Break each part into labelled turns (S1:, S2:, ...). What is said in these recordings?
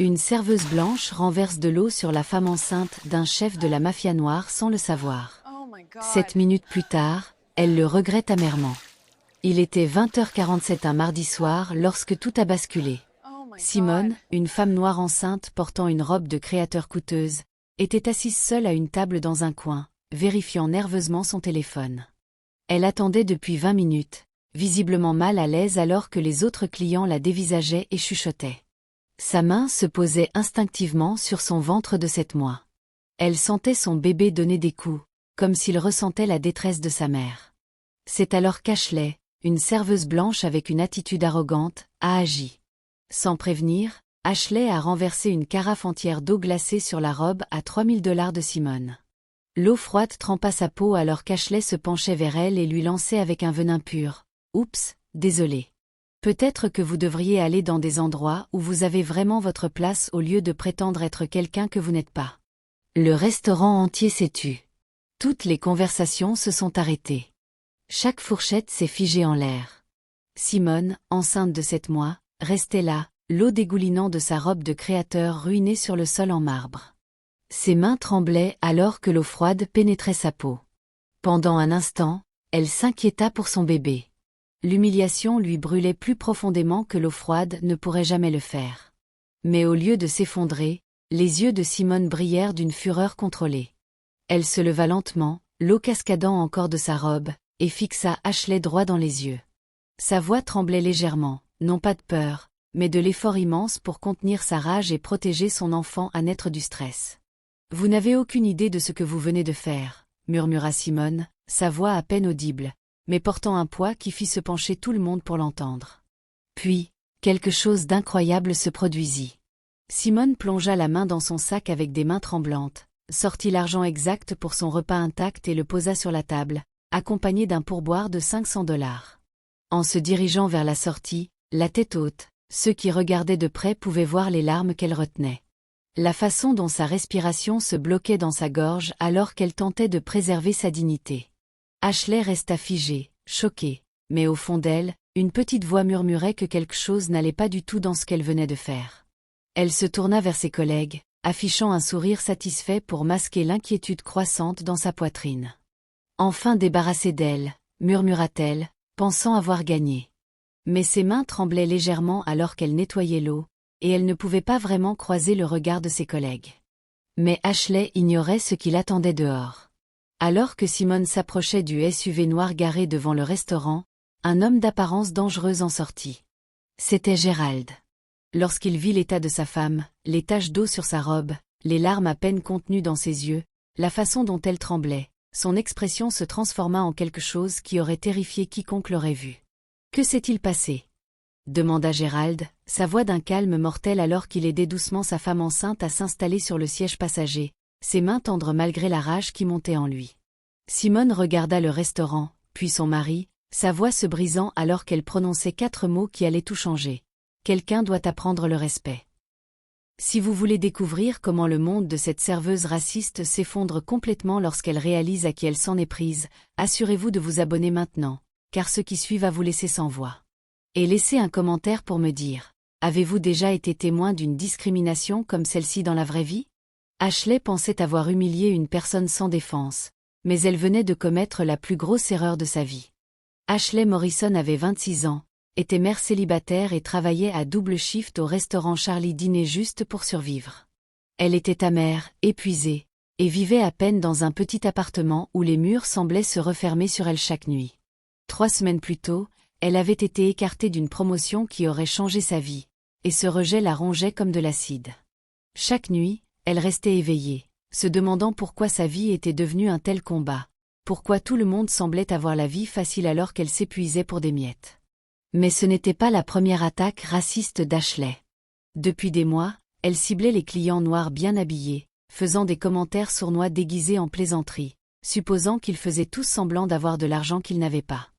S1: Une serveuse blanche renverse de l'eau sur la femme enceinte d'un chef de la mafia noire sans le savoir.
S2: Oh my God.
S1: 7 minutes plus tard, elle le regrette amèrement. Il était 20h47 un mardi soir lorsque tout a basculé.
S2: Oh my
S1: Simone,
S2: God.
S1: une femme noire enceinte portant une robe de créateur coûteuse, était assise seule à une table dans un coin, vérifiant nerveusement son téléphone. Elle attendait depuis 20 minutes, visiblement mal à l'aise alors que les autres clients la dévisageaient et chuchotaient. Sa main se posait instinctivement sur son ventre de 7 mois. Elle sentait son bébé donner des coups, comme s'il ressentait la détresse de sa mère. C'est alors qu'Ashley, une serveuse blanche avec une attitude arrogante, a agi. Sans prévenir, Ashley a renversé une carafe entière d'eau glacée sur la robe à $3000 de Simone. L'eau froide trempa sa peau alors qu'Ashley se penchait vers elle et lui lançait avec un venin pur. « Oups, désolé. Peut-être que vous devriez aller dans des endroits où vous avez vraiment votre place au lieu de prétendre être quelqu'un que vous n'êtes pas. » Le restaurant entier s'est tu. Toutes les conversations se sont arrêtées. Chaque fourchette s'est figée en l'air. Simone, enceinte de 7 mois, restait là, l'eau dégoulinant de sa robe de créateur ruinée sur le sol en marbre. Ses mains tremblaient alors que l'eau froide pénétrait sa peau. Pendant un instant, elle s'inquiéta pour son bébé. L'humiliation lui brûlait plus profondément que l'eau froide ne pourrait jamais le faire. Mais au lieu de s'effondrer, les yeux de Simone brillèrent d'une fureur contrôlée. Elle se leva lentement, l'eau cascadant encore de sa robe, et fixa Ashley droit dans les yeux. Sa voix tremblait légèrement, non pas de peur, mais de l'effort immense pour contenir sa rage et protéger son enfant à naître du stress. « Vous n'avez aucune idée de ce que vous venez de faire, » murmura Simone, sa voix à peine audible, mais portant un poids qui fit se pencher tout le monde pour l'entendre. Puis, quelque chose d'incroyable se produisit. Simone plongea la main dans son sac avec des mains tremblantes, sortit l'argent exact pour son repas intact et le posa sur la table, accompagné d'un pourboire de $500. En se dirigeant vers la sortie, la tête haute, ceux qui regardaient de près pouvaient voir les larmes qu'elle retenait. La façon dont sa respiration se bloquait dans sa gorge alors qu'elle tentait de préserver sa dignité. Ashley resta figée, choquée, mais au fond d'elle, une petite voix murmurait que quelque chose n'allait pas du tout dans ce qu'elle venait de faire. Elle se tourna vers ses collègues, affichant un sourire satisfait pour masquer l'inquiétude croissante dans sa poitrine. Enfin débarrassée d'elle, murmura-t-elle, pensant avoir gagné. Mais ses mains tremblaient légèrement alors qu'elle nettoyait l'eau, et elle ne pouvait pas vraiment croiser le regard de ses collègues. Mais Ashley ignorait ce qui l'attendait dehors. Alors que Simone s'approchait du SUV noir garé devant le restaurant, un homme d'apparence dangereuse en sortit. C'était Gérald. Lorsqu'il vit l'état de sa femme, les taches d'eau sur sa robe, les larmes à peine contenues dans ses yeux, la façon dont elle tremblait, son expression se transforma en quelque chose qui aurait terrifié quiconque l'aurait vu. « Que s'est-il passé ?» demanda Gérald, sa voix d'un calme mortel alors qu'il aidait doucement sa femme enceinte à s'installer sur le siège passager, ses mains tendres malgré la rage qui montait en lui. Simone regarda le restaurant, puis son mari, sa voix se brisant alors qu'elle prononçait 4 mots qui allaient tout changer. Quelqu'un doit apprendre le respect. Si vous voulez découvrir comment le monde de cette serveuse raciste s'effondre complètement lorsqu'elle réalise à qui elle s'en est prise, assurez-vous de vous abonner maintenant, car ceux qui suivent à vous laisser sans voix. Et laissez un commentaire pour me dire, avez-vous déjà été témoin d'une discrimination comme celle-ci dans la vraie vie? Ashley pensait avoir humilié une personne sans défense, mais elle venait de commettre la plus grosse erreur de sa vie. Ashley Morrison avait 26 ans, était mère célibataire et travaillait à double shift au restaurant Charlie dîner juste pour survivre. Elle était amère, épuisée, et vivait à peine dans un petit appartement où les murs semblaient se refermer sur elle chaque nuit. 3 semaines plus tôt, elle avait été écartée d'une promotion qui aurait changé sa vie, et ce rejet la rongeait comme de l'acide. Chaque nuit, elle restait éveillée, se demandant pourquoi sa vie était devenue un tel combat, pourquoi tout le monde semblait avoir la vie facile alors qu'elle s'épuisait pour des miettes. Mais ce n'était pas la première attaque raciste d'Ashley. Depuis des mois, elle ciblait les clients noirs bien habillés, faisant des commentaires sournois déguisés en plaisanterie, supposant qu'ils faisaient tous semblant d'avoir de l'argent qu'ils n'avaient pas.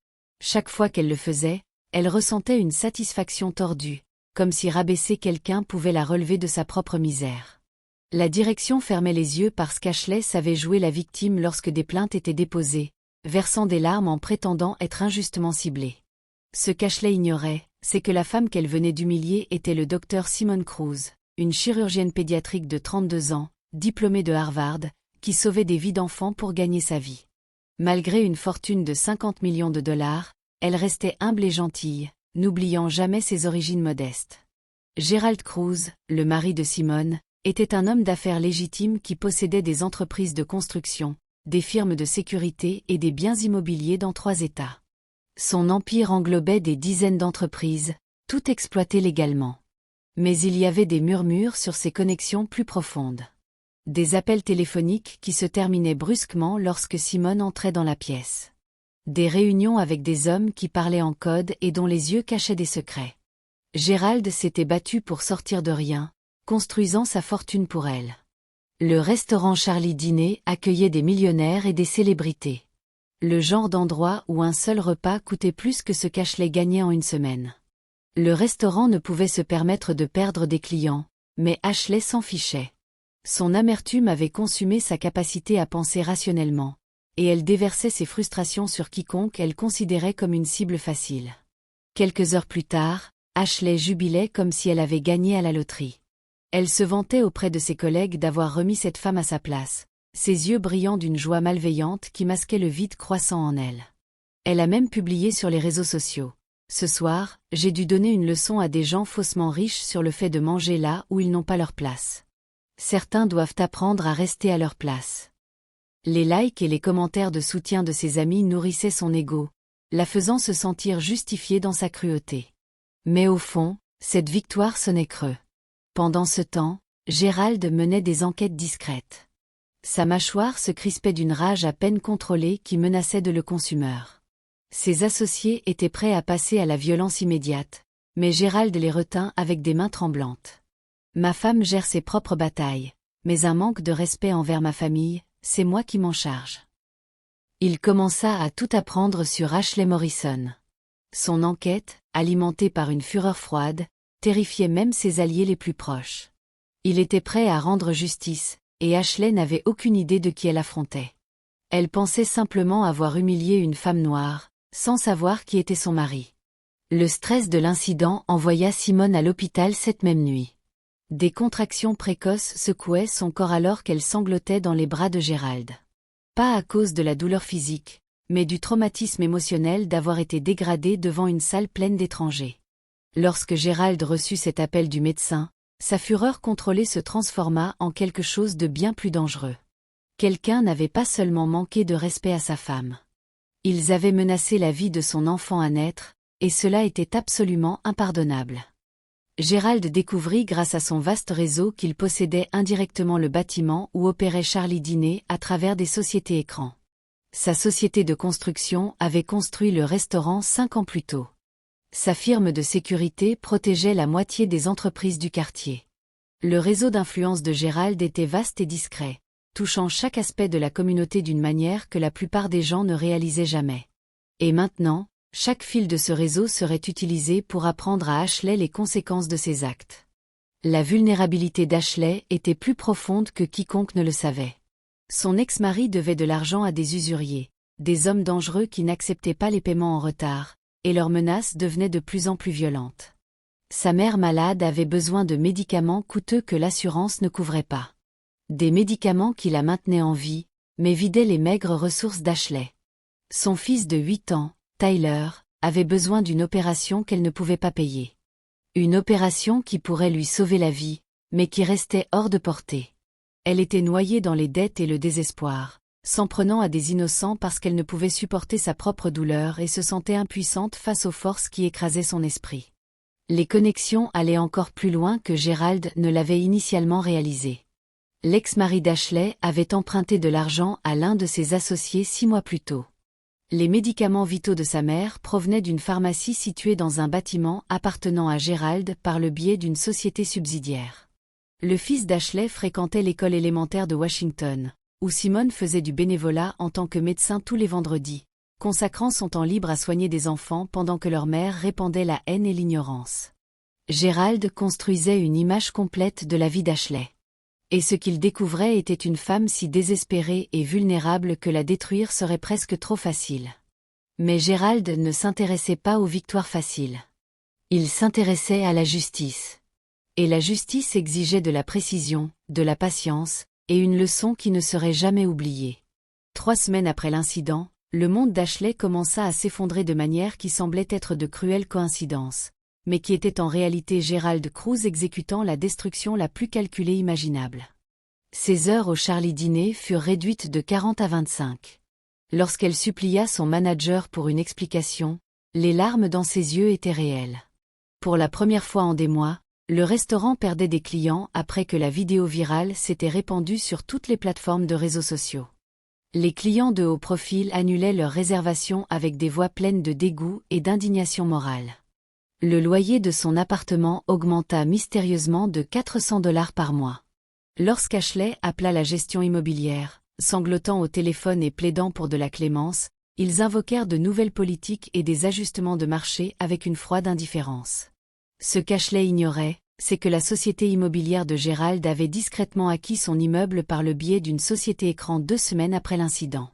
S1: Chaque fois qu'elle le faisait, elle ressentait une satisfaction tordue, comme si rabaisser quelqu'un pouvait la relever de sa propre misère. La direction fermait les yeux parce qu'Ashley savait jouer la victime lorsque des plaintes étaient déposées, versant des larmes en prétendant être injustement ciblée. Ce qu'Ashley ignorait, c'est que la femme qu'elle venait d'humilier était le docteur Simone Cruz, une chirurgienne pédiatrique de 32 ans, diplômée de Harvard, qui sauvait des vies d'enfants pour gagner sa vie. Malgré une fortune de 50 millions de dollars, elle restait humble et gentille, n'oubliant jamais ses origines modestes. Gerald Cruz, le mari de Simone, était un homme d'affaires légitime qui possédait des entreprises de construction, des firmes de sécurité et des biens immobiliers dans 3 États. Son empire englobait des dizaines d'entreprises, toutes exploitées légalement. Mais il y avait des murmures sur ses connexions plus profondes. Des appels téléphoniques qui se terminaient brusquement lorsque Simone entrait dans la pièce. Des réunions avec des hommes qui parlaient en code et dont les yeux cachaient des secrets. Gerald s'était battu pour sortir de rien, construisant sa fortune pour elle. Le restaurant Charlie Dîner accueillait des millionnaires et des célébrités. Le genre d'endroit où un seul repas coûtait plus que ce qu'Ashley gagnait en une semaine. Le restaurant ne pouvait se permettre de perdre des clients, mais Ashley s'en fichait. Son amertume avait consumé sa capacité à penser rationnellement, et elle déversait ses frustrations sur quiconque elle considérait comme une cible facile. Quelques heures plus tard, Ashley jubilait comme si elle avait gagné à la loterie. Elle se vantait auprès de ses collègues d'avoir remis cette femme à sa place, ses yeux brillant d'une joie malveillante qui masquait le vide croissant en elle. Elle a même publié sur les réseaux sociaux. Ce soir, j'ai dû donner une leçon à des gens faussement riches sur le fait de manger là où ils n'ont pas leur place. Certains doivent apprendre à rester à leur place. Les likes et les commentaires de soutien de ses amis nourrissaient son ego, la faisant se sentir justifiée dans sa cruauté. Mais au fond, cette victoire sonnait creux. Pendant ce temps, Gerald menait des enquêtes discrètes. Sa mâchoire se crispait d'une rage à peine contrôlée qui menaçait de le consumer. Ses associés étaient prêts à passer à la violence immédiate, mais Gerald les retint avec des mains tremblantes. Ma femme gère ses propres batailles, mais un manque de respect envers ma famille, c'est moi qui m'en charge. Il commença à tout apprendre sur Ashley Morrison. Son enquête, alimentée par une fureur froide, terrifiait même ses alliés les plus proches. Il était prêt à rendre justice, et Ashley n'avait aucune idée de qui elle affrontait. Elle pensait simplement avoir humilié une femme noire, sans savoir qui était son mari. Le stress de l'incident envoya Simone à l'hôpital cette même nuit. Des contractions précoces secouaient son corps alors qu'elle sanglotait dans les bras de Gerald. Pas à cause de la douleur physique, mais du traumatisme émotionnel d'avoir été dégradée devant une salle pleine d'étrangers. Lorsque Gerald reçut cet appel du médecin, sa fureur contrôlée se transforma en quelque chose de bien plus dangereux. Quelqu'un n'avait pas seulement manqué de respect à sa femme. Ils avaient menacé la vie de son enfant à naître, et cela était absolument impardonnable. Gerald découvrit grâce à son vaste réseau qu'il possédait indirectement le bâtiment où opérait Charlie Dîner à travers des sociétés écrans. Sa société de construction avait construit le restaurant 5 ans plus tôt. Sa firme de sécurité protégeait la moitié des entreprises du quartier. Le réseau d'influence de Gerald était vaste et discret, touchant chaque aspect de la communauté d'une manière que la plupart des gens ne réalisaient jamais. Et maintenant, chaque fil de ce réseau serait utilisé pour apprendre à Ashley les conséquences de ses actes. La vulnérabilité d'Ashley était plus profonde que quiconque ne le savait. Son ex-mari devait de l'argent à des usuriers, des hommes dangereux qui n'acceptaient pas les paiements en retard, et leurs menaces devenaient de plus en plus violentes. Sa mère malade avait besoin de médicaments coûteux que l'assurance ne couvrait pas. Des médicaments qui la maintenaient en vie, mais vidaient les maigres ressources d'Ashley. Son fils de 8 ans, Tyler, avait besoin d'une opération qu'elle ne pouvait pas payer. Une opération qui pourrait lui sauver la vie, mais qui restait hors de portée. Elle était noyée dans les dettes et le désespoir, s'en prenant à des innocents parce qu'elle ne pouvait supporter sa propre douleur et se sentait impuissante face aux forces qui écrasaient son esprit. Les connexions allaient encore plus loin que Gerald ne l'avait initialement réalisé. L'ex-mari d'Ashley avait emprunté de l'argent à l'un de ses associés 6 mois plus tôt. Les médicaments vitaux de sa mère provenaient d'une pharmacie située dans un bâtiment appartenant à Gerald par le biais d'une société subsidiaire. Le fils d'Ashley fréquentait l'école élémentaire de Washington, où Simone faisait du bénévolat en tant que médecin tous les vendredis, consacrant son temps libre à soigner des enfants pendant que leur mère répandait la haine et l'ignorance. Gerald construisait une image complète de la vie d'Ashley. Et ce qu'il découvrait était une femme si désespérée et vulnérable que la détruire serait presque trop facile. Mais Gerald ne s'intéressait pas aux victoires faciles. Il s'intéressait à la justice. Et la justice exigeait de la précision, de la patience, et une leçon qui ne serait jamais oubliée. 3 semaines après l'incident, le monde d'Ashley commença à s'effondrer de manière qui semblait être de cruelles coïncidences, mais qui était en réalité Gerald Cruz exécutant la destruction la plus calculée imaginable. Ses heures au Charlie dîner furent réduites de 40 à 25. Lorsqu'elle supplia son manager pour une explication, les larmes dans ses yeux étaient réelles. Pour la première fois en des mois, le restaurant perdait des clients après que la vidéo virale s'était répandue sur toutes les plateformes de réseaux sociaux. Les clients de haut profil annulaient leurs réservations avec des voix pleines de dégoût et d'indignation morale. Le loyer de son appartement augmenta mystérieusement de $400 par mois. Lorsqu'Ashley appela la gestion immobilière, sanglotant au téléphone et plaidant pour de la clémence, ils invoquèrent de nouvelles politiques et des ajustements de marché avec une froide indifférence. Ce qu'Ashley ignorait, c'est que la société immobilière de Gerald avait discrètement acquis son immeuble par le biais d'une société écran 2 semaines après l'incident.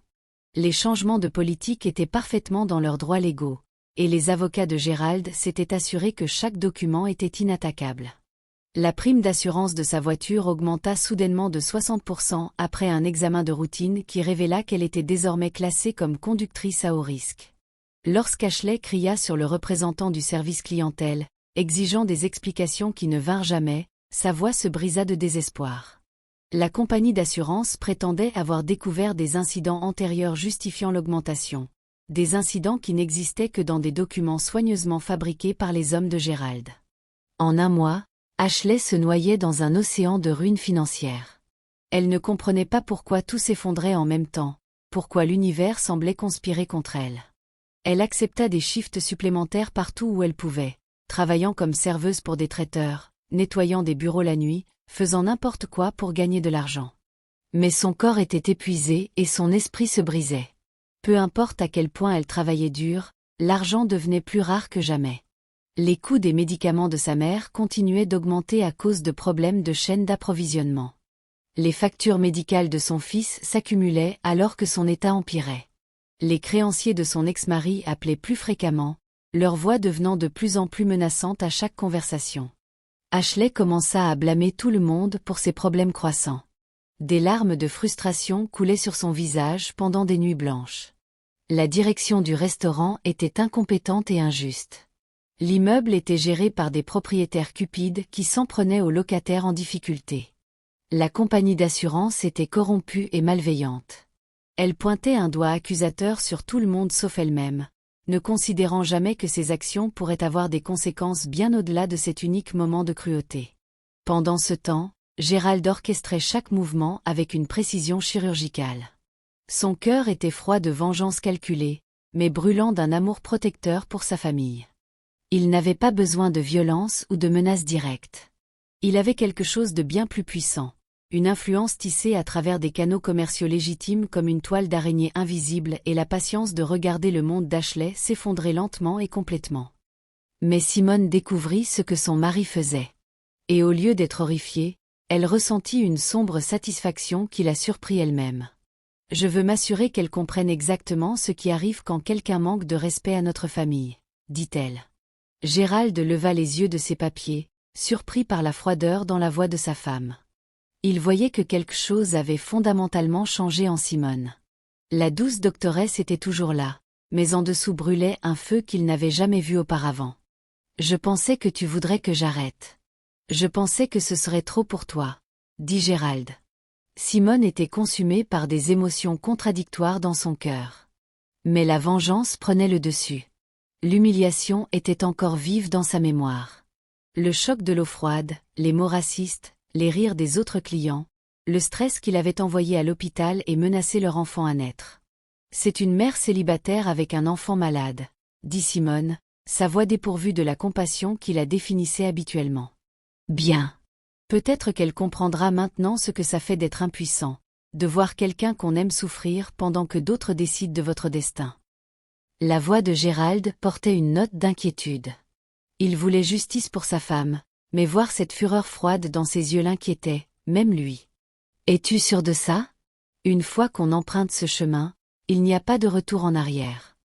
S1: Les changements de politique étaient parfaitement dans leurs droits légaux, et les avocats de Gerald s'étaient assurés que chaque document était inattaquable. La prime d'assurance de sa voiture augmenta soudainement de 60% après un examen de routine qui révéla qu'elle était désormais classée comme conductrice à haut risque. Lorsqu'Ashley cria sur le représentant du service clientèle, exigeant des explications qui ne vinrent jamais, sa voix se brisa de désespoir. La compagnie d'assurance prétendait avoir découvert des incidents antérieurs justifiant l'augmentation. Des incidents qui n'existaient que dans des documents soigneusement fabriqués par les hommes de Gerald. En un mois, Ashley se noyait dans un océan de ruines financières. Elle ne comprenait pas pourquoi tout s'effondrait en même temps, pourquoi l'univers semblait conspirer contre elle. Elle accepta des shifts supplémentaires partout où elle pouvait, travaillant comme serveuse pour des traiteurs, nettoyant des bureaux la nuit, faisant n'importe quoi pour gagner de l'argent. Mais son corps était épuisé et son esprit se brisait. Peu importe à quel point elle travaillait dur, l'argent devenait plus rare que jamais. Les coûts des médicaments de sa mère continuaient d'augmenter à cause de problèmes de chaîne d'approvisionnement. Les factures médicales de son fils s'accumulaient alors que son état empirait. Les créanciers de son ex-mari appelaient plus fréquemment, leur voix devenant de plus en plus menaçante à chaque conversation. Ashley commença à blâmer tout le monde pour ses problèmes croissants. Des larmes de frustration coulaient sur son visage pendant des nuits blanches. La direction du restaurant était incompétente et injuste. L'immeuble était géré par des propriétaires cupides qui s'en prenaient aux locataires en difficulté. La compagnie d'assurance était corrompue et malveillante. Elle pointait un doigt accusateur sur tout le monde sauf elle-même, ne considérant jamais que ses actions pourraient avoir des conséquences bien au-delà de cet unique moment de cruauté. Pendant ce temps, Gerald orchestrait chaque mouvement avec une précision chirurgicale. Son cœur était froid de vengeance calculée, mais brûlant d'un amour protecteur pour sa famille. Il n'avait pas besoin de violence ou de menaces directes. Il avait quelque chose de bien plus puissant, une influence tissée à travers des canaux commerciaux légitimes comme une toile d'araignée invisible et la patience de regarder le monde d'Ashley s'effondrer lentement et complètement. Mais Simone découvrit ce que son mari faisait. Et au lieu d'être horrifiée, elle ressentit une sombre satisfaction qui la surprit elle-même. « Je veux m'assurer qu'elle comprenne exactement ce qui arrive quand quelqu'un manque de respect à notre famille, » dit-elle. Gerald leva les yeux de ses papiers, surpris par la froideur dans la voix de sa femme. Il voyait que quelque chose avait fondamentalement changé en Simone. La douce doctoresse était toujours là, mais en dessous brûlait un feu qu'il n'avait jamais vu auparavant. « Je pensais que tu voudrais que j'arrête. Je pensais que ce serait trop pour toi, » dit Gerald. Simone était consumée par des émotions contradictoires dans son cœur. Mais la vengeance prenait le dessus. L'humiliation était encore vive dans sa mémoire. Le choc de l'eau froide, les mots racistes, les rires des autres clients, le stress qu'il avait envoyé à l'hôpital et menacé leur enfant à naître. « C'est une mère célibataire avec un enfant malade, » dit Simone, sa voix dépourvue de la compassion qui la définissait habituellement. « Bien. Peut-être qu'elle comprendra maintenant ce que ça fait d'être impuissant, de voir quelqu'un qu'on aime souffrir pendant que d'autres décident de votre destin. » La voix de Gerald portait une note d'inquiétude. Il voulait justice pour sa femme, mais voir cette fureur froide dans ses yeux l'inquiétait, même lui. « Es-tu sûr de ça ? Une fois qu'on emprunte ce chemin, il n'y a pas de retour en arrière. »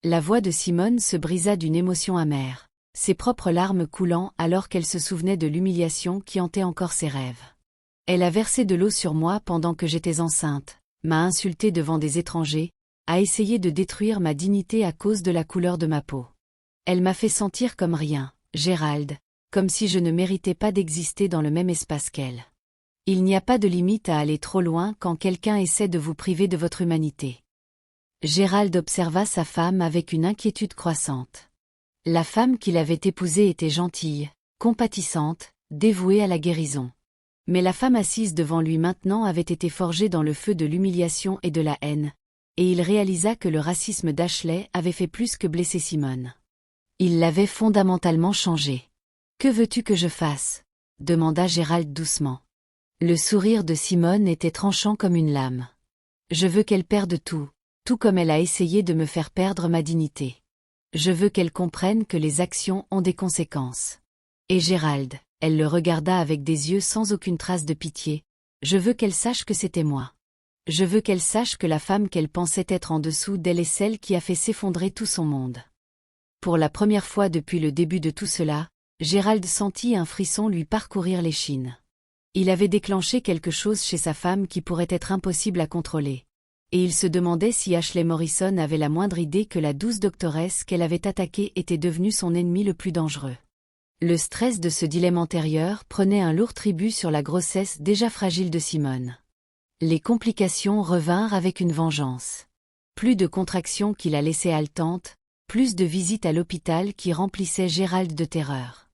S1: La voix de Simone se brisa d'une émotion amère. ses propres larmes coulant alors qu'elle se souvenait de l'humiliation qui hantait encore ses rêves. Elle a versé de l'eau sur moi pendant que j'étais enceinte, m'a insultée devant des étrangers, a essayé de détruire ma dignité à cause de la couleur de ma peau. Elle m'a fait sentir comme rien, Gérald, comme si je ne méritais pas d'exister dans le même espace qu'elle. Il n'y a pas de limite à aller trop loin quand quelqu'un essaie de vous priver de votre humanité. Gérald observa sa femme avec une inquiétude croissante. La femme qu'il avait épousée était gentille, compatissante, dévouée à la guérison. Mais la femme assise devant lui maintenant avait été forgée dans le feu de l'humiliation et de la haine, et il réalisa que le racisme d'Ashley avait fait plus que blesser Simone. Il l'avait fondamentalement changée. « Que veux-tu que je fasse ?» demanda Gérald doucement. Le sourire de Simone était tranchant comme une lame. « Je veux qu'elle perde tout, tout comme elle a essayé de me faire perdre ma dignité. Je veux qu'elle comprenne que les actions ont des conséquences. » Et Gérald, elle le regarda avec des yeux sans aucune trace de pitié. « Je veux qu'elle sache que c'était moi. Je veux qu'elle sache que la femme qu'elle pensait être en dessous d'elle est celle qui a fait s'effondrer tout son monde. » Pour la première fois depuis le début de tout cela, Gérald sentit un frisson lui parcourir l'échine. Il avait déclenché quelque chose chez sa femme qui pourrait être impossible à contrôler. Et il se demandait si Ashley Morrison avait la moindre idée que la douce doctoresse qu'elle avait attaquée était devenue son ennemi le plus dangereux. Le stress de ce dilemme antérieur prenait un lourd tribut sur la grossesse déjà fragile de Simone. Les complications revinrent avec une vengeance. Plus de contractions qui la laissaient haletante, plus de visites à l'hôpital qui remplissaient Gérald de terreur.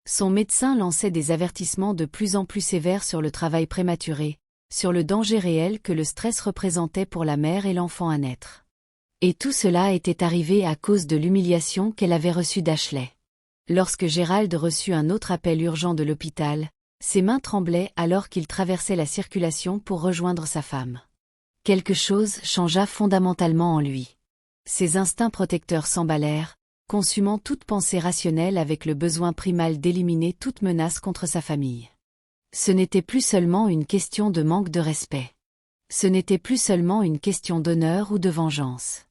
S1: Son médecin lançait des avertissements de plus en plus sévères sur le travail prématuré, sur le danger réel que le stress représentait pour la mère et l'enfant à naître. Et tout cela était arrivé à cause de l'humiliation qu'elle avait reçue d'Ashley. Lorsque Gérald reçut un autre appel urgent de l'hôpital, ses mains tremblaient alors qu'il traversait la circulation pour rejoindre sa femme. Quelque chose changea fondamentalement en lui. Ses instincts protecteurs s'emballèrent, consumant toute pensée rationnelle avec le besoin primal d'éliminer toute menace contre sa famille. Ce n'était plus seulement une question de manque de respect. Ce n'était plus seulement une question d'honneur ou de vengeance.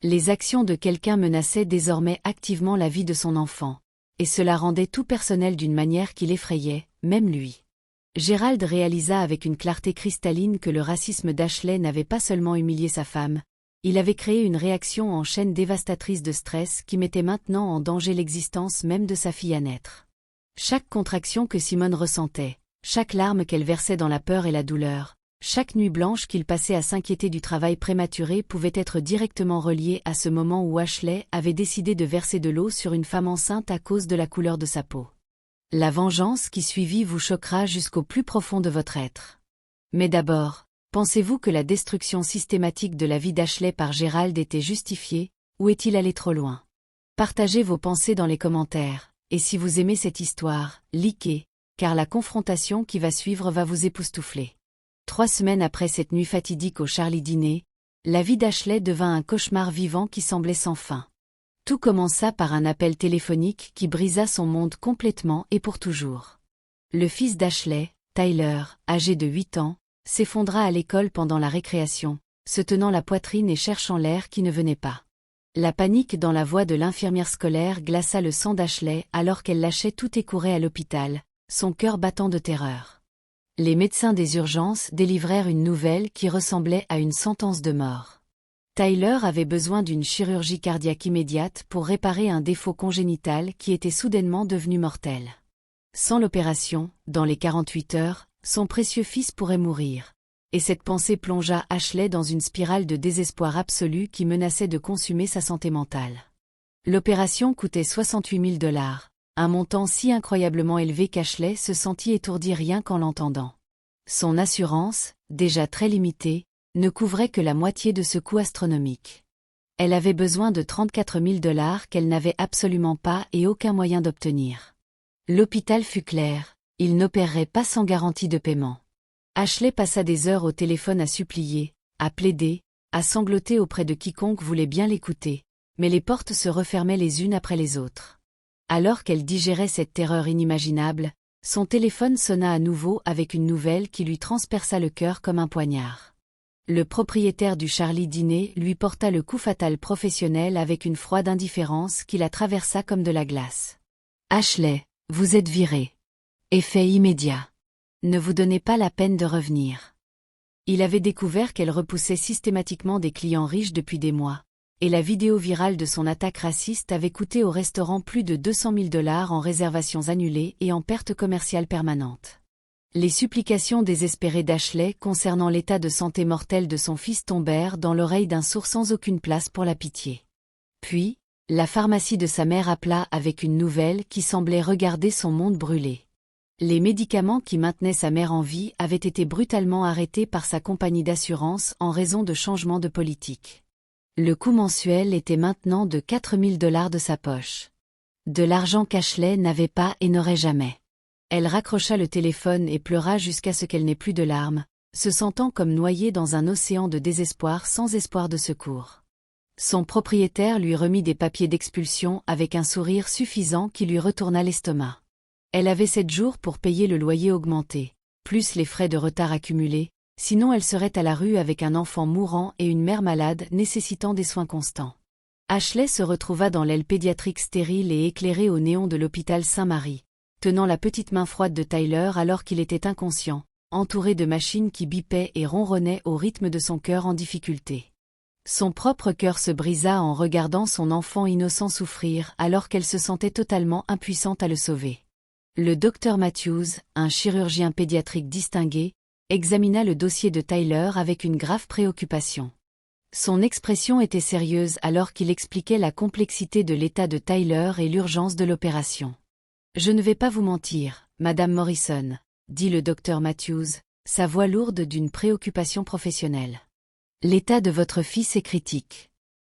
S1: Les actions de quelqu'un menaçaient désormais activement la vie de son enfant, et cela rendait tout personnel d'une manière qui l'effrayait, même lui. Gérald réalisa avec une clarté cristalline que le racisme d'Ashley n'avait pas seulement humilié sa femme, il avait créé une réaction en chaîne dévastatrice de stress qui mettait maintenant en danger l'existence même de sa fille à naître. Chaque contraction que Simone ressentait, chaque larme qu'elle versait dans la peur et la douleur, chaque nuit blanche qu'il passait à s'inquiéter du travail prématuré pouvait être directement reliée à ce moment où Ashley avait décidé de verser de l'eau sur une femme enceinte à cause de la couleur de sa peau. La vengeance qui suivit vous choquera jusqu'au plus profond de votre être. Mais d'abord, pensez-vous que la destruction systématique de la vie d'Ashley par Gérald était justifiée, ou est-il allé trop loin? Partagez vos pensées dans les commentaires, et si vous aimez cette histoire, likez, car la confrontation qui va suivre va vous époustoufler. 3 semaines après cette nuit fatidique au Charlie dîner, la vie d'Ashley devint un cauchemar vivant qui semblait sans fin. Tout commença par un appel téléphonique qui brisa son monde complètement et pour toujours. Le fils d'Ashley, Tyler, âgé de 8 ans, s'effondra à l'école pendant la récréation, se tenant la poitrine et cherchant l'air qui ne venait pas. La panique dans la voix de l'infirmière scolaire glaça le sang d'Ashley alors qu'elle lâchait tout et courait à l'hôpital, son cœur battant de terreur. Les médecins des urgences délivrèrent une nouvelle qui ressemblait à une sentence de mort. Tyler avait besoin d'une chirurgie cardiaque immédiate pour réparer un défaut congénital qui était soudainement devenu mortel. Sans l'opération, dans les 48 heures, son précieux fils pourrait mourir. Et cette pensée plongea Ashley dans une spirale de désespoir absolu qui menaçait de consumer sa santé mentale. L'opération coûtait 68 000 $, un montant si incroyablement élevé qu'Ashley se sentit étourdie rien qu'en l'entendant. Son assurance, déjà très limitée, ne couvrait que la moitié de ce coût astronomique. Elle avait besoin de 34 000 $ qu'elle n'avait absolument pas et aucun moyen d'obtenir. L'hôpital fut clair, il n'opérerait pas sans garantie de paiement. Ashley passa des heures au téléphone à supplier, à plaider, à sangloter auprès de quiconque voulait bien l'écouter, mais les portes se refermaient les unes après les autres. Alors qu'elle digérait cette terreur inimaginable, son téléphone sonna à nouveau avec une nouvelle qui lui transperça le cœur comme un poignard. Le propriétaire du Charlie dîner lui porta le coup fatal professionnel avec une froide indifférence qui la traversa comme de la glace. Ashley, vous êtes viré. Effet immédiat. Ne vous donnez pas la peine de revenir. Il avait découvert qu'elle repoussait systématiquement des clients riches depuis des mois, et la vidéo virale de son attaque raciste avait coûté au restaurant plus de 200 000 $ en réservations annulées et en pertes commerciales permanentes. Les supplications désespérées d'Ashley concernant l'état de santé mortel de son fils tombèrent dans l'oreille d'un sourd sans aucune place pour la pitié. Puis, la pharmacie de sa mère appela avec une nouvelle qui semblait regarder son monde brûler. Les médicaments qui maintenaient sa mère en vie avaient été brutalement arrêtés par sa compagnie d'assurance en raison de changements de politique. Le coût mensuel était maintenant de 4 000 $ de sa poche. De l'argent qu'Ashley n'avait pas et n'aurait jamais. Elle raccrocha le téléphone et pleura jusqu'à ce qu'elle n'ait plus de larmes, se sentant comme noyée dans un océan de désespoir sans espoir de secours. Son propriétaire lui remit des papiers d'expulsion avec un sourire suffisant qui lui retourna l'estomac. Elle avait 7 jours pour payer le loyer augmenté, plus les frais de retard accumulés, sinon elle serait à la rue avec un enfant mourant et une mère malade nécessitant des soins constants. Ashley se retrouva dans l'aile pédiatrique stérile et éclairée au néon de l'hôpital Saint-Marie, tenant la petite main froide de Tyler alors qu'il était inconscient, entouré de machines qui bipaient et ronronnaient au rythme de son cœur en difficulté. Son propre cœur se brisa en regardant son enfant innocent souffrir alors qu'elle se sentait totalement impuissante à le sauver. Le docteur Matthews, un chirurgien pédiatrique distingué, examina le dossier de Tyler avec une grave préoccupation. Son expression était sérieuse alors qu'il expliquait la complexité de l'état de Tyler et l'urgence de l'opération. « Je ne vais pas vous mentir, Madame Morrison, » dit le docteur Matthews, sa voix lourde d'une préoccupation professionnelle. « L'état de votre fils est critique.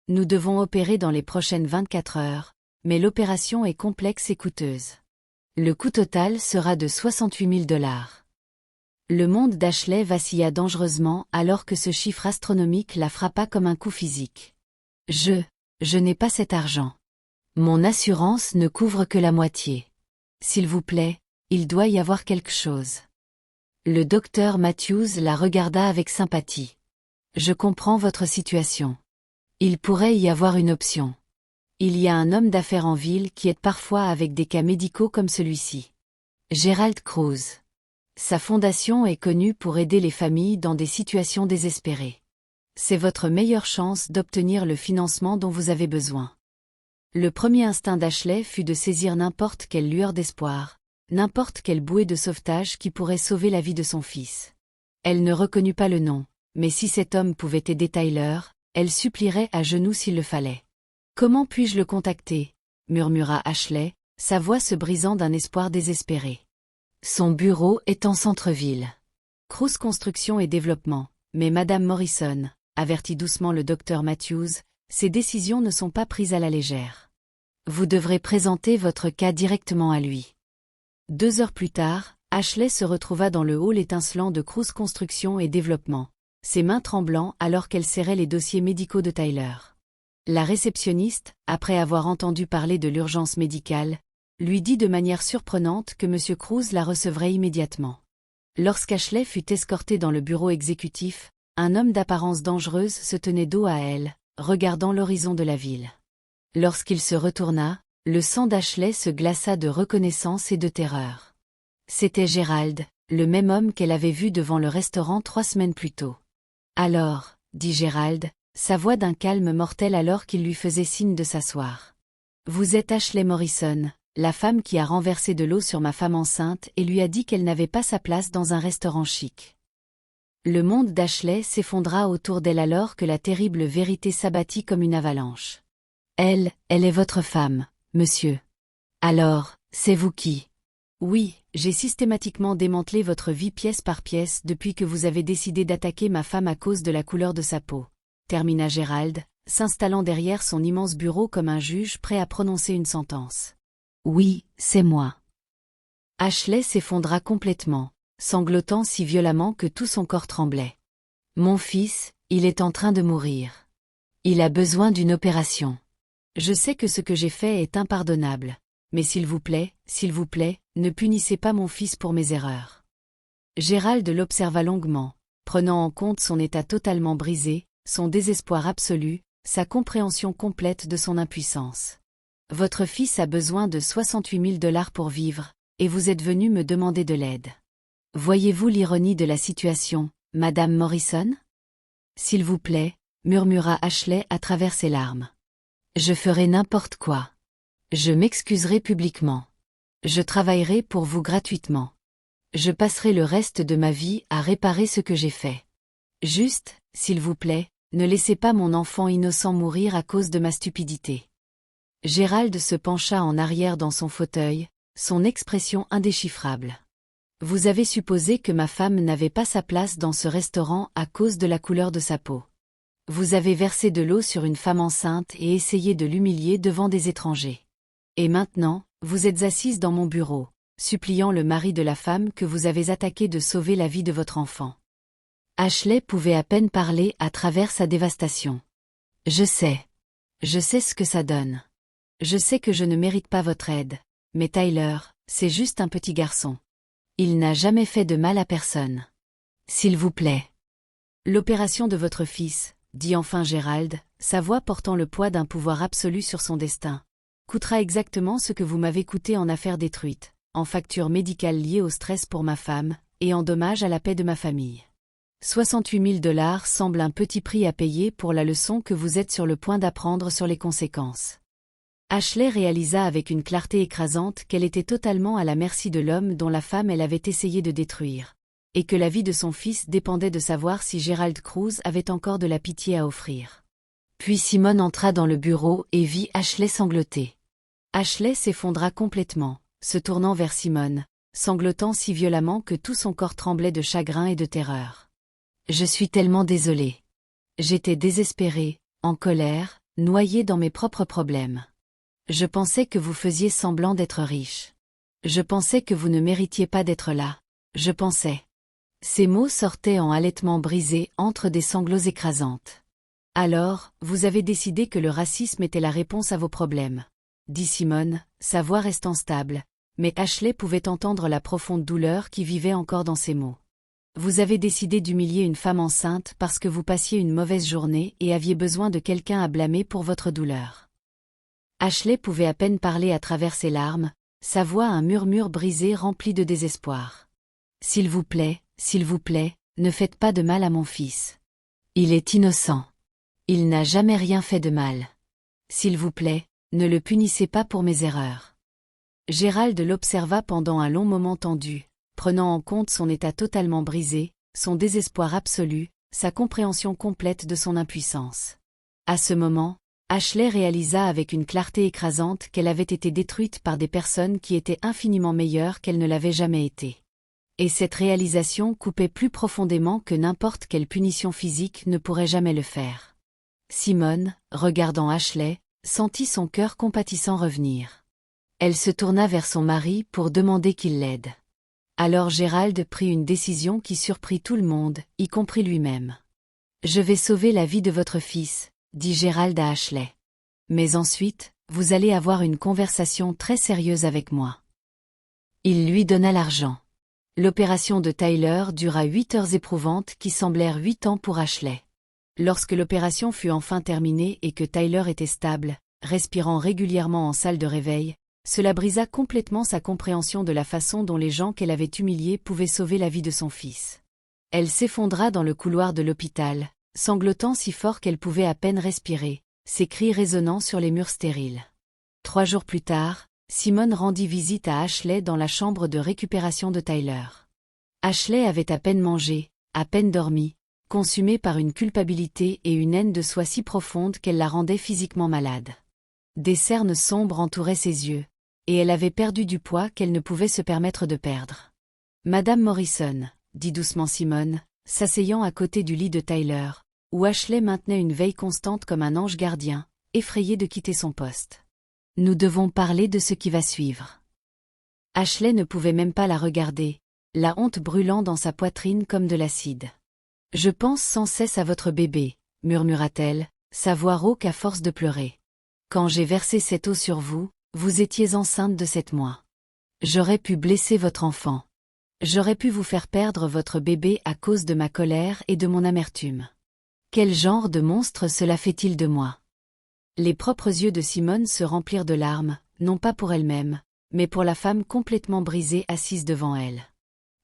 S1: Nous devons opérer dans les prochaines 24 heures, mais l'opération est complexe et coûteuse. Le coût total sera de 68 000 $. Le monde d'Ashley vacilla dangereusement alors que ce chiffre astronomique la frappa comme un coup physique. Je n'ai pas cet argent. Mon assurance ne couvre que la moitié. S'il vous plaît, il doit y avoir quelque chose. Le docteur Matthews la regarda avec sympathie. Je comprends votre situation. Il pourrait y avoir une option. Il y a un homme d'affaires en ville qui aide parfois avec des cas médicaux comme celui-ci. Gerald Cruz. Sa fondation est connue pour aider les familles dans des situations désespérées. C'est votre meilleure chance d'obtenir le financement dont vous avez besoin. Le premier instinct d'Ashley fut de saisir n'importe quelle lueur d'espoir, n'importe quelle bouée de sauvetage qui pourrait sauver la vie de son fils. Elle ne reconnut pas le nom, mais si cet homme pouvait aider Tyler, elle supplierait à genoux s'il le fallait. « Comment puis-je le contacter » murmura Ashley, sa voix se brisant d'un espoir désespéré. Son bureau est en centre-ville. Cruz Construction et Développement, mais Madame Morrison, avertit doucement le docteur Matthews, ces décisions ne sont pas prises à la légère. Vous devrez présenter votre cas directement à lui. 2 heures plus tard, Ashley se retrouva dans le hall étincelant de Cruz Construction et Développement, ses mains tremblant alors qu'elle serrait les dossiers médicaux de Tyler. La réceptionniste, après avoir entendu parler de l'urgence médicale, lui dit de manière surprenante que M. Cruz la recevrait immédiatement. Lorsqu'Ashley fut escortée dans le bureau exécutif, un homme d'apparence dangereuse se tenait dos à elle, regardant l'horizon de la ville. Lorsqu'il se retourna, le sang d'Ashley se glaça de reconnaissance et de terreur. C'était Gerald, le même homme qu'elle avait vu devant le restaurant 3 semaines plus tôt. « Alors, » dit Gerald, sa voix d'un calme mortel alors qu'il lui faisait signe de s'asseoir. « Vous êtes Ashley Morrison, la femme qui a renversé de l'eau sur ma femme enceinte et lui a dit qu'elle n'avait pas sa place dans un restaurant chic. » Le monde d'Ashley s'effondra autour d'elle alors que la terrible vérité s'abattit comme une avalanche. « Elle est votre femme, monsieur. Alors, c'est vous qui... » « Oui, j'ai systématiquement démantelé votre vie pièce par pièce depuis que vous avez décidé d'attaquer ma femme à cause de la couleur de sa peau, » termina Gerald, s'installant derrière son immense bureau comme un juge prêt à prononcer une sentence. « Oui, c'est moi. » Ashley s'effondra complètement, sanglotant si violemment que tout son corps tremblait. « Mon fils, il est en train de mourir. Il a besoin d'une opération. Je sais que ce que j'ai fait est impardonnable. Mais s'il vous plaît, ne punissez pas mon fils pour mes erreurs. » Gerald l'observa longuement, prenant en compte son état totalement brisé, son désespoir absolu, sa compréhension complète de son impuissance. Votre fils a besoin de 68 000 $ pour vivre, et vous êtes venu me demander de l'aide. Voyez-vous l'ironie de la situation, Madame Morrison? S'il vous plaît, murmura Ashley à travers ses larmes. Je ferai n'importe quoi. Je m'excuserai publiquement. Je travaillerai pour vous gratuitement. Je passerai le reste de ma vie à réparer ce que j'ai fait. Juste, s'il vous plaît, ne laissez pas mon enfant innocent mourir à cause de ma stupidité. Gérald se pencha en arrière dans son fauteuil, son expression indéchiffrable. Vous avez supposé que ma femme n'avait pas sa place dans ce restaurant à cause de la couleur de sa peau. Vous avez versé de l'eau sur une femme enceinte et essayé de l'humilier devant des étrangers. Et maintenant, vous êtes assise dans mon bureau, suppliant le mari de la femme que vous avez attaqué de sauver la vie de votre enfant. Ashley pouvait à peine parler à travers sa dévastation. Je sais ce que ça donne. Je sais que je ne mérite pas votre aide, mais Tyler, c'est juste un petit garçon. Il n'a jamais fait de mal à personne. S'il vous plaît. L'opération de votre fils, dit enfin Gérald, sa voix portant le poids d'un pouvoir absolu sur son destin, coûtera exactement ce que vous m'avez coûté en affaires détruites, en factures médicales liées au stress pour ma femme, et en dommages à la paix de ma famille. 68 000 $ semble un petit prix à payer pour la leçon que vous êtes sur le point d'apprendre sur les conséquences. Ashley réalisa avec une clarté écrasante qu'elle était totalement à la merci de l'homme dont la femme elle avait essayé de détruire, et que la vie de son fils dépendait de savoir si Gerald Cruz avait encore de la pitié à offrir. Puis Simone entra dans le bureau et vit Ashley sangloter. Ashley s'effondra complètement, se tournant vers Simone, sanglotant si violemment que tout son corps tremblait de chagrin et de terreur. Je suis tellement désolée. J'étais désespérée, en colère, noyée dans mes propres problèmes. Je pensais que vous faisiez semblant d'être riche. Je pensais que vous ne méritiez pas d'être là. Je pensais. Ces mots sortaient en halètements brisés entre des sanglots écrasantes. Alors, vous avez décidé que le racisme était la réponse à vos problèmes, dit Simone, sa voix restant stable, mais Ashley pouvait entendre la profonde douleur qui vivait encore dans ses mots. Vous avez décidé d'humilier une femme enceinte parce que vous passiez une mauvaise journée et aviez besoin de quelqu'un à blâmer pour votre douleur. Ashley pouvait à peine parler à travers ses larmes, sa voix un murmure brisé rempli de désespoir. S'il vous plaît, ne faites pas de mal à mon fils. Il est innocent. Il n'a jamais rien fait de mal. S'il vous plaît, ne le punissez pas pour mes erreurs. Gérald l'observa pendant un long moment tendu, prenant en compte son état totalement brisé, son désespoir absolu, sa compréhension complète de son impuissance. À ce moment, Ashley réalisa avec une clarté écrasante qu'elle avait été détruite par des personnes qui étaient infiniment meilleures qu'elle ne l'avait jamais été. Et cette réalisation coupait plus profondément que n'importe quelle punition physique ne pourrait jamais le faire. Simone, regardant Ashley, sentit son cœur compatissant revenir. Elle se tourna vers son mari pour demander qu'il l'aide. Alors Gérald prit une décision qui surprit tout le monde, y compris lui-même. « Je vais sauver la vie de votre fils », dit Gérald à Ashley. « Mais ensuite, vous allez avoir une conversation très sérieuse avec moi. » Il lui donna l'argent. L'opération de Tyler dura 8 heures éprouvantes qui semblèrent 8 ans pour Ashley. Lorsque l'opération fut enfin terminée et que Tyler était stable, respirant régulièrement en salle de réveil, cela brisa complètement sa compréhension de la façon dont les gens qu'elle avait humiliés pouvaient sauver la vie de son fils. Elle s'effondra dans le couloir de l'hôpital, sanglotant si fort qu'elle pouvait à peine respirer, ses cris résonnant sur les murs stériles. 3 jours plus tard, Simone rendit visite à Ashley dans la chambre de récupération de Tyler. Ashley avait à peine mangé, à peine dormi, consumée par une culpabilité et une haine de soi si profonde qu'elle la rendait physiquement malade. Des cernes sombres entouraient ses yeux, et elle avait perdu du poids qu'elle ne pouvait se permettre de perdre. « Madame Morrison », dit doucement Simone, s'asseyant à côté du lit de Tyler, où Ashley maintenait une veille constante comme un ange gardien, effrayée de quitter son poste. « Nous devons parler de ce qui va suivre. » Ashley ne pouvait même pas la regarder, la honte brûlant dans sa poitrine comme de l'acide. « Je pense sans cesse à votre bébé, » murmura-t-elle, sa voix rauque à force de pleurer. « Quand j'ai versé cette eau sur vous, vous étiez enceinte de 7 mois. J'aurais pu blesser votre enfant. J'aurais pu vous faire perdre votre bébé à cause de ma colère et de mon amertume. Quel genre de monstre cela fait-il de moi? Les propres yeux de Simone se remplirent de larmes, non pas pour elle-même, mais pour la femme complètement brisée assise devant elle.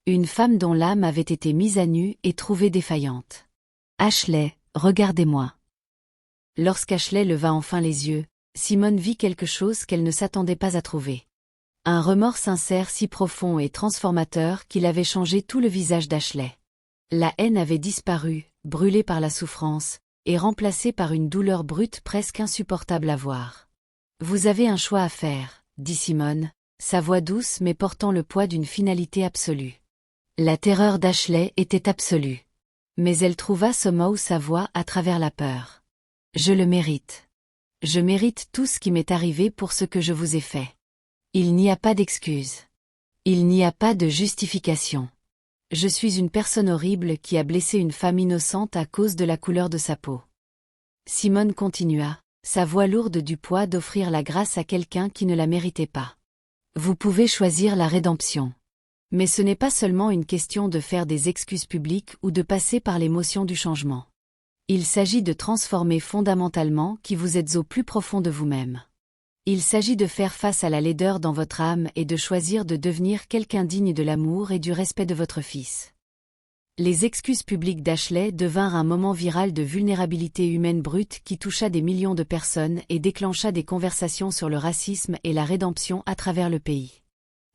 S1: Une femme dont l'âme avait été mise à nu et trouvée défaillante. « Ashley, regardez-moi. » Lorsqu'Ashley leva enfin les yeux, Simone vit quelque chose qu'elle ne s'attendait pas à trouver. Un remords sincère si profond et transformateur qu'il avait changé tout le visage d'Ashley. La haine avait disparu, brûlée par la souffrance, et remplacée par une douleur brute presque insupportable à voir. « Vous avez un choix à faire, » dit Simone, sa voix douce mais portant le poids d'une finalité absolue. La terreur d'Ashley était absolue. Mais elle trouva ce mot sa voix à travers la peur. « Je le mérite. Je mérite tout ce qui m'est arrivé pour ce que je vous ai fait. Il n'y a pas d'excuse. Il n'y a pas de justification. Je suis une personne horrible qui a blessé une femme innocente à cause de la couleur de sa peau. » Simone continua, sa voix lourde du poids d'offrir la grâce à quelqu'un qui ne la méritait pas. « Vous pouvez choisir la rédemption. Mais ce n'est pas seulement une question de faire des excuses publiques ou de passer par l'émotion du changement. Il s'agit de transformer fondamentalement qui vous êtes au plus profond de vous-même. Il s'agit de faire face à la laideur dans votre âme et de choisir de devenir quelqu'un digne de l'amour et du respect de votre fils. » Les excuses publiques d'Ashley devinrent un moment viral de vulnérabilité humaine brute qui toucha des millions de personnes et déclencha des conversations sur le racisme et la rédemption à travers le pays.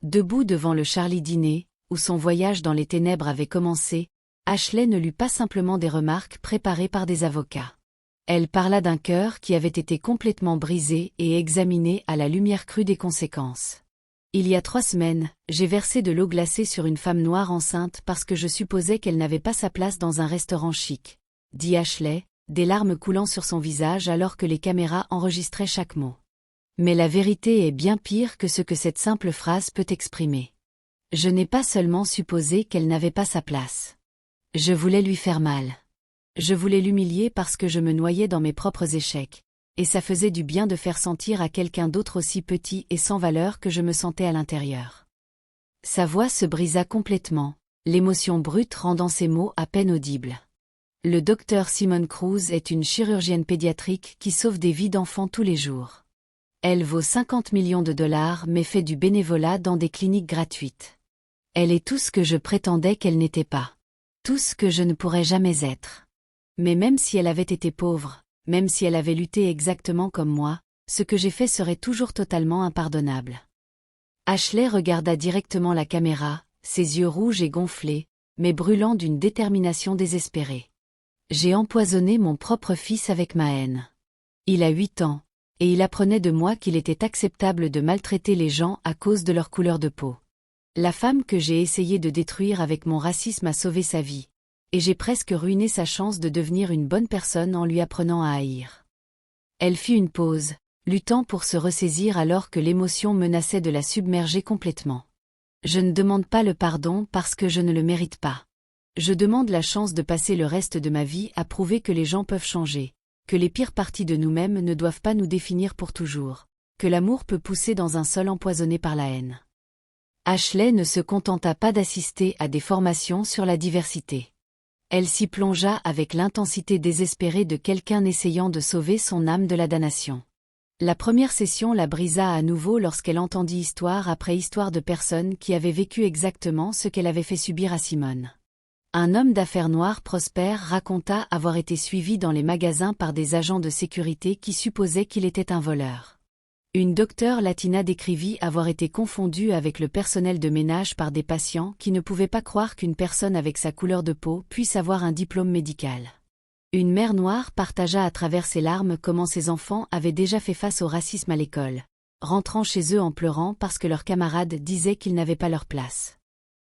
S1: Debout devant le Charlie dîner, où son voyage dans les ténèbres avait commencé, Ashley ne lut pas simplement des remarques préparées par des avocats. Elle parla d'un cœur qui avait été complètement brisé et examiné à la lumière crue des conséquences. « Il y a 3 semaines, j'ai versé de l'eau glacée sur une femme noire enceinte parce que je supposais qu'elle n'avait pas sa place dans un restaurant chic, » dit Ashley, des larmes coulant sur son visage alors que les caméras enregistraient chaque mot. Mais la vérité est bien pire que ce que cette simple phrase peut exprimer. Je n'ai pas seulement supposé qu'elle n'avait pas sa place. Je voulais lui faire mal. Je voulais l'humilier parce que je me noyais dans mes propres échecs, et ça faisait du bien de faire sentir à quelqu'un d'autre aussi petit et sans valeur que je me sentais à l'intérieur. Sa voix se brisa complètement, l'émotion brute rendant ses mots à peine audibles. Le docteur Simone Cruz est une chirurgienne pédiatrique qui sauve des vies d'enfants tous les jours. Elle vaut 50 millions de dollars mais fait du bénévolat dans des cliniques gratuites. Elle est tout ce que je prétendais qu'elle n'était pas. Tout ce que je ne pourrais jamais être. Mais même si elle avait été pauvre, même si elle avait lutté exactement comme moi, ce que j'ai fait serait toujours totalement impardonnable. Ashley regarda directement la caméra, ses yeux rouges et gonflés, mais brûlants d'une détermination désespérée. J'ai empoisonné mon propre fils avec ma haine. Il a 8 ans, et il apprenait de moi qu'il était acceptable de maltraiter les gens à cause de leur couleur de peau. La femme que j'ai essayé de détruire avec mon racisme a sauvé sa vie, et j'ai presque ruiné sa chance de devenir une bonne personne en lui apprenant à haïr. Elle fit une pause, luttant pour se ressaisir alors que l'émotion menaçait de la submerger complètement. Je ne demande pas le pardon parce que je ne le mérite pas. Je demande la chance de passer le reste de ma vie à prouver que les gens peuvent changer, que les pires parties de nous-mêmes ne doivent pas nous définir pour toujours, que l'amour peut pousser dans un sol empoisonné par la haine. Ashley ne se contenta pas d'assister à des formations sur la diversité. Elle s'y plongea avec l'intensité désespérée de quelqu'un essayant de sauver son âme de la damnation. La première session la brisa à nouveau lorsqu'elle entendit histoire après histoire de personnes qui avaient vécu exactement ce qu'elle avait fait subir à Simone. Un homme d'affaires noir prospère raconta avoir été suivi dans les magasins par des agents de sécurité qui supposaient qu'il était un voleur. Une docteure latina décrivit avoir été confondue avec le personnel de ménage par des patients qui ne pouvaient pas croire qu'une personne avec sa couleur de peau puisse avoir un diplôme médical. Une mère noire partagea à travers ses larmes comment ses enfants avaient déjà fait face au racisme à l'école, rentrant chez eux en pleurant parce que leurs camarades disaient qu'ils n'avaient pas leur place.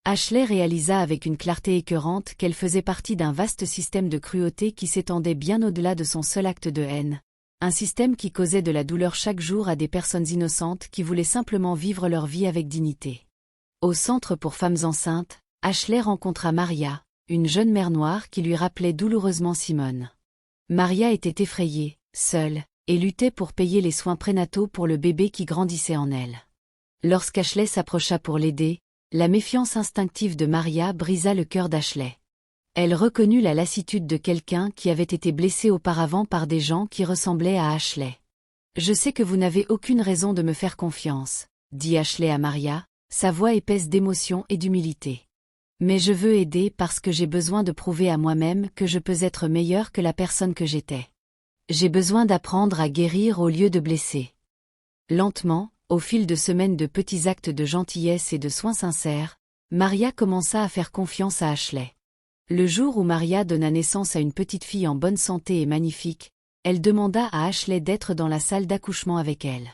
S1: Ashley réalisa avec une clarté écœurante qu'elle faisait partie d'un vaste système de cruauté qui s'étendait bien au-delà de son seul acte de haine. Un système qui causait de la douleur chaque jour à des personnes innocentes qui voulaient simplement vivre leur vie avec dignité. Au centre pour femmes enceintes, Ashley rencontra Maria, une jeune mère noire qui lui rappelait douloureusement Simone. Maria était effrayée, seule, et luttait pour payer les soins prénataux pour le bébé qui grandissait en elle. Lorsqu'Ashley s'approcha pour l'aider, la méfiance instinctive de Maria brisa le cœur d'Ashley. Elle reconnut la lassitude de quelqu'un qui avait été blessé auparavant par des gens qui ressemblaient à Ashley. Je sais que vous n'avez aucune raison de me faire confiance, dit Ashley à Maria, sa voix épaisse d'émotion et d'humilité. Mais je veux aider parce que j'ai besoin de prouver à moi-même que je peux être meilleure que la personne que j'étais. J'ai besoin d'apprendre à guérir au lieu de blesser. Lentement, au fil de semaines de petits actes de gentillesse et de soins sincères, Maria commença à faire confiance à Ashley. Le jour où Maria donna naissance à une petite fille en bonne santé et magnifique, elle demanda à Ashley d'être dans la salle d'accouchement avec elle.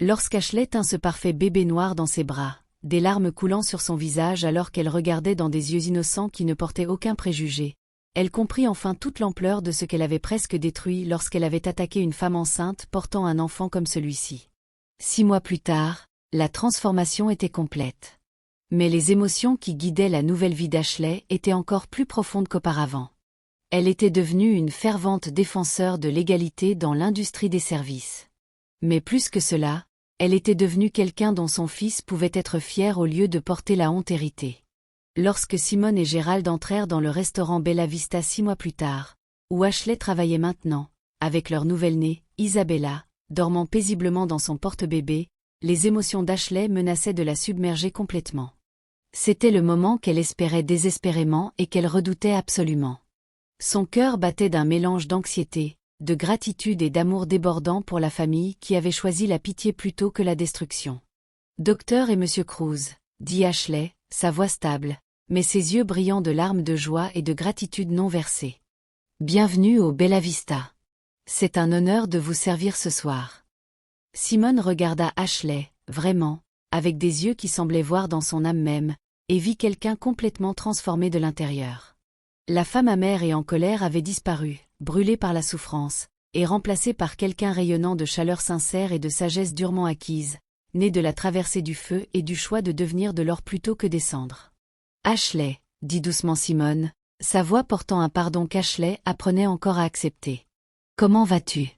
S1: Lorsqu'Ashley tint ce parfait bébé noir dans ses bras, des larmes coulant sur son visage alors qu'elle regardait dans des yeux innocents qui ne portaient aucun préjugé, elle comprit enfin toute l'ampleur de ce qu'elle avait presque détruit lorsqu'elle avait attaqué une femme enceinte portant un enfant comme celui-ci. 6 mois plus tard, la transformation était complète. Mais les émotions qui guidaient la nouvelle vie d'Ashley étaient encore plus profondes qu'auparavant. Elle était devenue une fervente défenseur de l'égalité dans l'industrie des services. Mais plus que cela, elle était devenue quelqu'un dont son fils pouvait être fier au lieu de porter la honte héritée. Lorsque Simone et Gérald entrèrent dans le restaurant Bella Vista 6 mois plus tard, où Ashley travaillait maintenant, avec leur nouvelle-née, Isabella, dormant paisiblement dans son porte-bébé, les émotions d'Ashley menaçaient de la submerger complètement. C'était le moment qu'elle espérait désespérément et qu'elle redoutait absolument. Son cœur battait d'un mélange d'anxiété, de gratitude et d'amour débordant pour la famille qui avait choisi la pitié plutôt que la destruction. « Docteur et Monsieur Cruz », dit Ashley, sa voix stable, mais ses yeux brillants de larmes de joie et de gratitude non versées. « Bienvenue au Bella Vista. C'est un honneur de vous servir ce soir. » Simone regarda Ashley, vraiment, avec des yeux qui semblaient voir dans son âme même, et vit quelqu'un complètement transformé de l'intérieur. La femme amère et en colère avait disparu, brûlée par la souffrance, et remplacée par quelqu'un rayonnant de chaleur sincère et de sagesse durement acquise, né de la traversée du feu et du choix de devenir de l'or plutôt que des cendres. « Ashley », dit doucement Simone, sa voix portant un pardon qu'Ashley apprenait encore à accepter. « Comment vas-tu ? »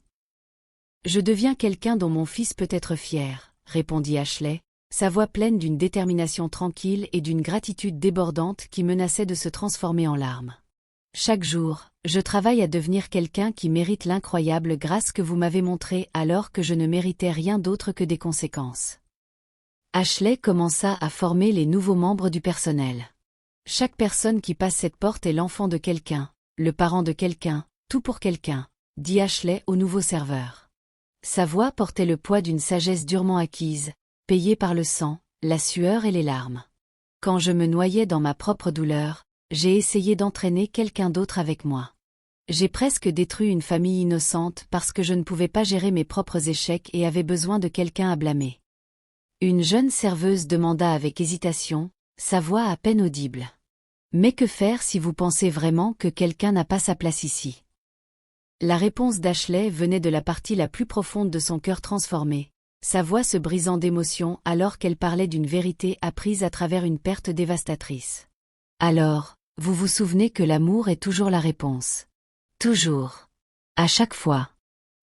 S1: « Je deviens quelqu'un dont mon fils peut être fier, » répondit Ashley, sa voix pleine d'une détermination tranquille et d'une gratitude débordante qui menaçait de se transformer en larmes. « Chaque jour, je travaille à devenir quelqu'un qui mérite l'incroyable grâce que vous m'avez montrée alors que je ne méritais rien d'autre que des conséquences. » Ashley commença à former les nouveaux membres du personnel. Chaque personne qui passe cette porte est l'enfant de quelqu'un, le parent de quelqu'un, tout pour quelqu'un, dit Ashley au nouveau serveur. Sa voix portait le poids d'une sagesse durement acquise, payée par le sang, la sueur et les larmes. Quand je me noyais dans ma propre douleur, j'ai essayé d'entraîner quelqu'un d'autre avec moi. J'ai presque détruit une famille innocente parce que je ne pouvais pas gérer mes propres échecs et avais besoin de quelqu'un à blâmer. Une jeune serveuse demanda avec hésitation, sa voix à peine audible. « Mais que faire si vous pensez vraiment que quelqu'un n'a pas sa place ici ?» La réponse d'Ashley venait de la partie la plus profonde de son cœur transformé, sa voix se brisant d'émotion alors qu'elle parlait d'une vérité apprise à travers une perte dévastatrice. « Alors, vous vous souvenez que l'amour est toujours la réponse. Toujours. À chaque fois.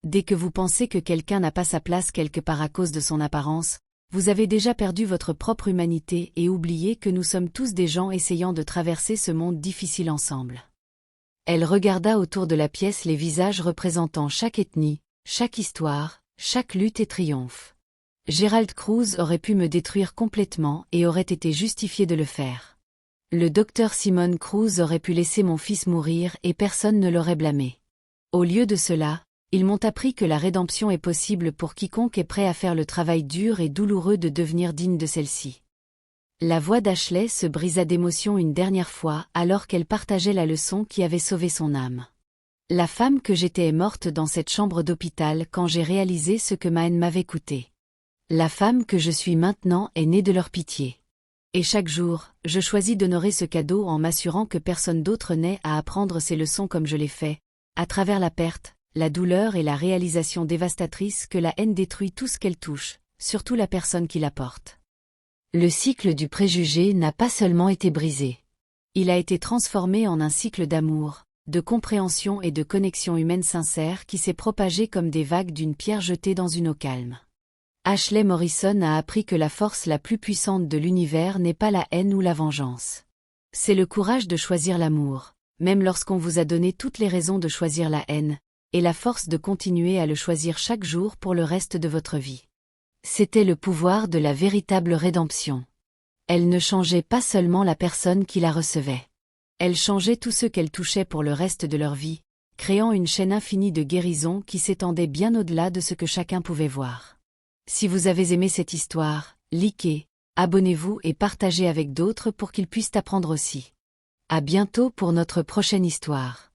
S1: Dès que vous pensez que quelqu'un n'a pas sa place quelque part à cause de son apparence, vous avez déjà perdu votre propre humanité et oublié que nous sommes tous des gens essayant de traverser ce monde difficile ensemble. » Elle regarda autour de la pièce les visages représentant chaque ethnie, chaque histoire, chaque lutte et triomphe. Gérald Cruz aurait pu me détruire complètement et aurait été justifié de le faire. Le docteur Simone Cruz aurait pu laisser mon fils mourir et personne ne l'aurait blâmé. Au lieu de cela, ils m'ont appris que la rédemption est possible pour quiconque est prêt à faire le travail dur et douloureux de devenir digne de celle-ci. La voix d'Ashley se brisa d'émotion une dernière fois alors qu'elle partageait la leçon qui avait sauvé son âme. La femme que j'étais est morte dans cette chambre d'hôpital quand j'ai réalisé ce que ma haine m'avait coûté. La femme que je suis maintenant est née de leur pitié. Et chaque jour, je choisis d'honorer ce cadeau en m'assurant que personne d'autre n'ait à apprendre ces leçons comme je l'ai fait, à travers la perte, la douleur et la réalisation dévastatrice que la haine détruit tout ce qu'elle touche, surtout la personne qui la porte. Le cycle du préjugé n'a pas seulement été brisé. Il a été transformé en un cycle d'amour, de compréhension et de connexion humaine sincère qui s'est propagé comme des vagues d'une pierre jetée dans une eau calme. Ashley Morrison a appris que la force la plus puissante de l'univers n'est pas la haine ou la vengeance. C'est le courage de choisir l'amour, même lorsqu'on vous a donné toutes les raisons de choisir la haine, et la force de continuer à le choisir chaque jour pour le reste de votre vie. C'était le pouvoir de la véritable rédemption. Elle ne changeait pas seulement la personne qui la recevait. Elle changeait tous ceux qu'elle touchait pour le reste de leur vie, créant une chaîne infinie de guérison qui s'étendait bien au-delà de ce que chacun pouvait voir. Si vous avez aimé cette histoire, likez, abonnez-vous et partagez avec d'autres pour qu'ils puissent apprendre aussi. À bientôt pour notre prochaine histoire.